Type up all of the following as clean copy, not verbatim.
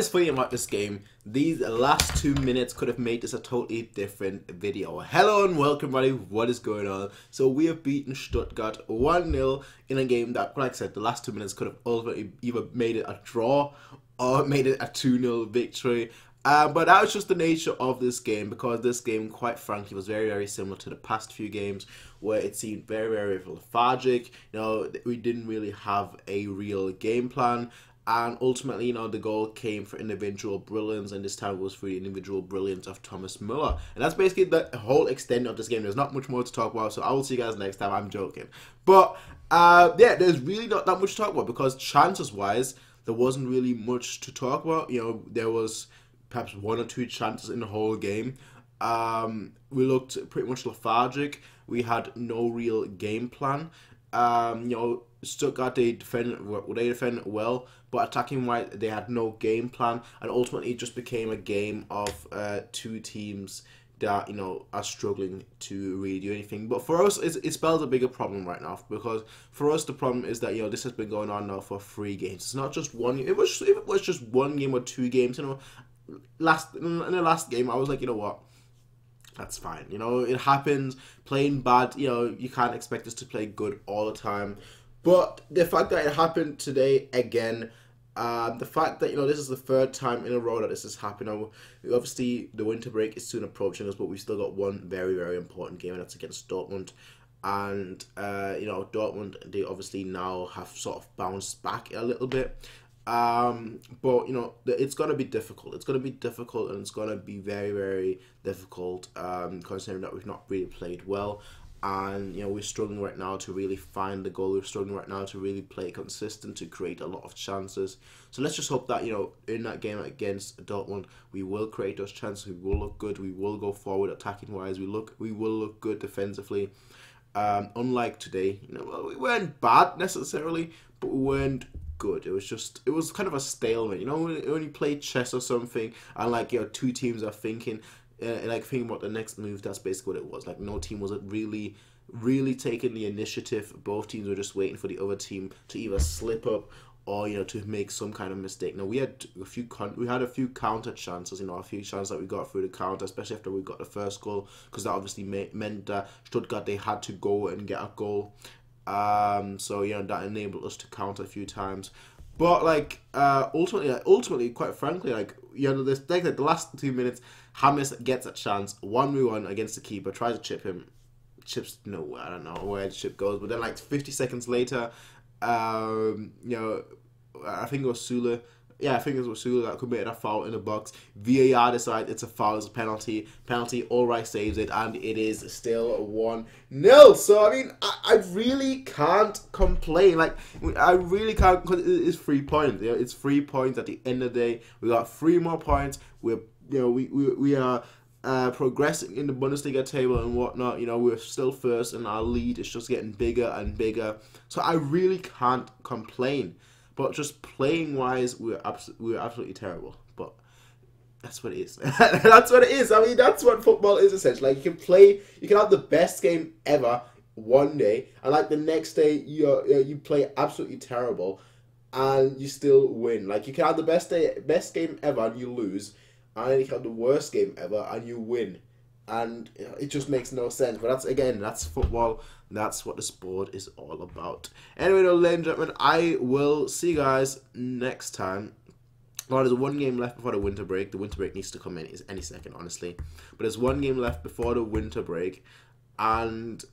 is funny about this game, these last 2 minutes could have made this a totally different video. Hello and welcome, buddy. What is going on? So we have beaten Stuttgart 1-0 in a game that, like I said, the last 2 minutes could have ultimately either made it a draw or made it a 2-0 victory. But that was just the nature of this game, because this game, quite frankly, was very, very similar to the past few games where it seemed very, very lethargic. You know, we didn't really have a real game plan. And ultimately, you know, the goal came for individual brilliance, and this time it was for the individual brilliance of Thomas Müller. And that's basically the whole extent of this game. There's not much more to talk about, so I will see you guys next time. I'm joking. But, yeah, there's really not that much to talk about, because chances-wise, there wasn't really much to talk about. You know, there was perhaps 1 or 2 chances in the whole game. We looked pretty much lethargic. We had no real game plan. You know, Stuttgart, they defended well, but attacking wise, they had no game plan, and ultimately it just became a game of 2 teams that, you know, are struggling to really do anything. But for us, it spells a bigger problem right now, because for us the problem is that, you know, this has been going on now for 3 games. It's not just one. If it was just 1 game or 2 games, you know, in the last game I was like, you know what, that's fine. You know, it happens. Playing bad, you know, you can't expect us to play good all the time. But the fact that it happened today again, the fact that, you know, this is the 3rd time in a row that this has happened. Now, obviously, the winter break is soon approaching us, but we've still got one very, very important game, and that's against Dortmund. And, you know, Dortmund, they obviously now have sort of bounced back a little bit. But, you know, it's going to be difficult. It's going to be difficult, and it's going to be very, very difficult, considering that we've not really played well. And, you know, we're struggling right now to really find the goal. We're struggling right now to really play consistent, to create a lot of chances. So let's just hope that, you know, in that game against Dortmund, we will create those chances. We will look good. We will go forward attacking wise. We will look good defensively. Unlike today, you know, we weren't bad necessarily, but we weren't good. It was kind of a stalemate. You know, when you play chess or something, and, like, you know, 2 teams are thinking about the next move. That's basically what it was. Like, no team was really taking the initiative. Both teams were just waiting for the other team to either slip up or, you know, to make some kind of mistake. Now, we had a few counter chances. You know, a few chances that we got through the counter, especially after we got the first goal, because that obviously meant that Stuttgart, they had to go and get a goal. So, you know, that enabled us to counter a few times. But, like, ultimately, quite frankly, like, you know, the last 2 minutes, James gets a chance, 1v1 against the keeper, tries to chip him. Chips, no, I don't know where the chip goes. But then, like, 50 seconds later, you know, I think it was Sula. Yeah, I think it was Sula that committed a foul in the box. VAR decides it's a foul, it's a penalty. Alright saves it, and it is still 1-0. So, I mean, I really can't complain. Like, I really can't, because it is 3 points. You know, it's 3 points at the end of the day. We got 3 more points. We are progressing in the Bundesliga table and whatnot. You know, we're still first, and our lead is just getting bigger and bigger. So I really can't complain. But just playing wise, we're absolutely terrible. But that's what it is. That's what it is. I mean, that's what football is essentially. Like, you can have the best game ever one day, and, like, the next day you play absolutely terrible, and you still win. Like, you can have the best game ever and you lose, and then you can have the worst game ever and you win. And, you know, it just makes no sense. But that's football. That's what the sport is all about. Anyway, ladies and gentlemen, I will see you guys next time. Well, there's 1 game left before the winter break. The winter break needs to come in any second, honestly. But there's 1 game left before the winter break, and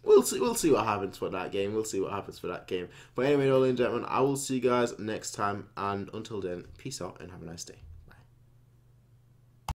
we'll see what happens for that game. But anyway, ladies and gentlemen, I will see you guys next time. And until then, peace out and have a nice day.